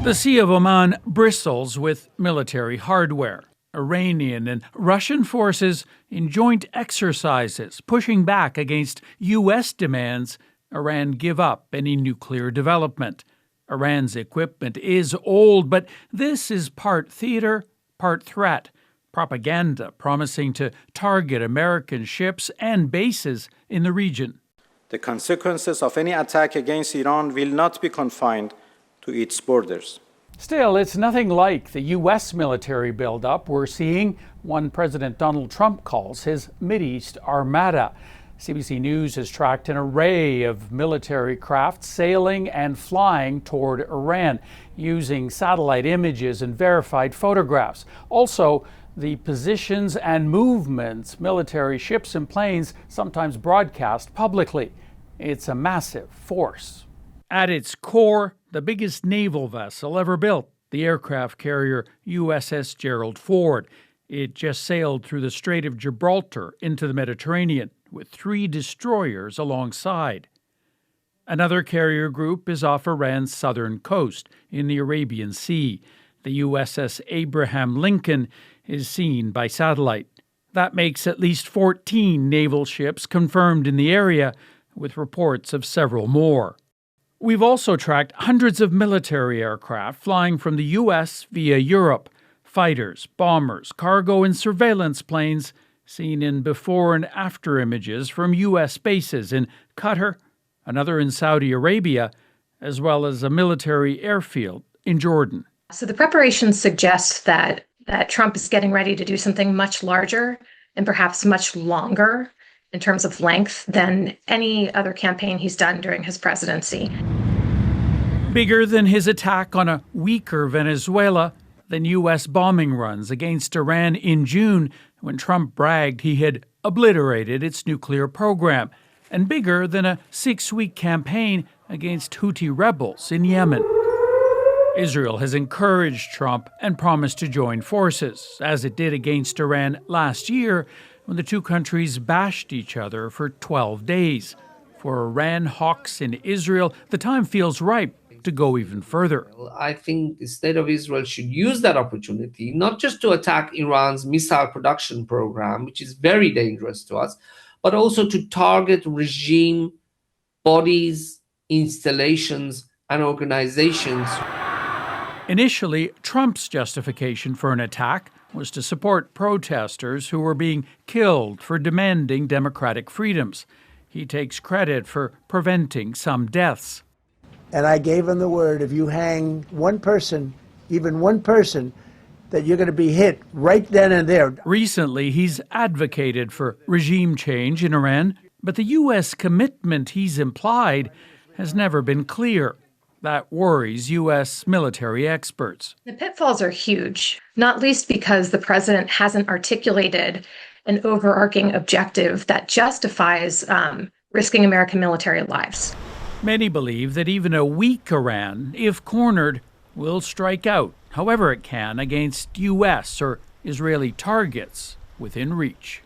The Sea of Oman bristles with military hardware. Iranian and Russian forces in joint exercises pushing back against U.S. demands Iran give up any nuclear development. Iran's equipment is old, but this is part theater, part threat. Propaganda promising to target American ships and bases in the region. The consequences of any attack against Iran will not be confined to its borders. Still, it's nothing like the U.S. military buildup we're seeing, one President Donald Trump calls his Mideast armada. CBC News has tracked an array of military craft sailing and flying toward Iran, using satellite images and verified photographs. Also, the positions and movements military ships and planes sometimes broadcast publicly. It's a massive force. At its core, the biggest naval vessel ever built, the aircraft carrier USS Gerald Ford. It just sailed through the Strait of Gibraltar into the Mediterranean with 3 destroyers alongside. Another carrier group is off Iran's southern coast in the Arabian Sea. The USS Abraham Lincoln is seen by satellite. That makes at least 14 naval ships confirmed in the area, with reports of several more. We've also tracked hundreds of military aircraft flying from the U.S. via Europe. Fighters, bombers, cargo and surveillance planes seen in before and after images from U.S. bases in Qatar, another in Saudi Arabia, as well as a military airfield in Jordan. So the preparations suggest that Trump is getting ready to do something much larger and perhaps much longer in terms of length than any other campaign he's done during his presidency. Bigger than his attack on a weaker Venezuela, than U.S. bombing runs against Iran in June when Trump bragged he had obliterated its nuclear program, and bigger than a 6-week campaign against Houthi rebels in Yemen. Israel has encouraged Trump and promised to join forces, as it did against Iran last year when the two countries bashed each other for 12 days. For Iran hawks in Israel, the time feels ripe to go even further. I think the state of Israel should use that opportunity, not just to attack Iran's missile production program, which is very dangerous to us, but also to target regime bodies, installations, and organizations. Initially, Trump's justification for an attack was to support protesters who were being killed for demanding democratic freedoms. He takes credit for preventing some deaths. And I gave him the word, if you hang one person, even one person, that you're going to be hit right then and there. Recently, he's advocated for regime change in Iran, but the U.S. commitment he's implied has never been clear. That worries U.S. military experts. The pitfalls are huge, not least because the president hasn't articulated an overarching objective that justifies risking American military lives. Many believe that even a weak Iran, if cornered, will strike out, however it can, against U.S. or Israeli targets within reach.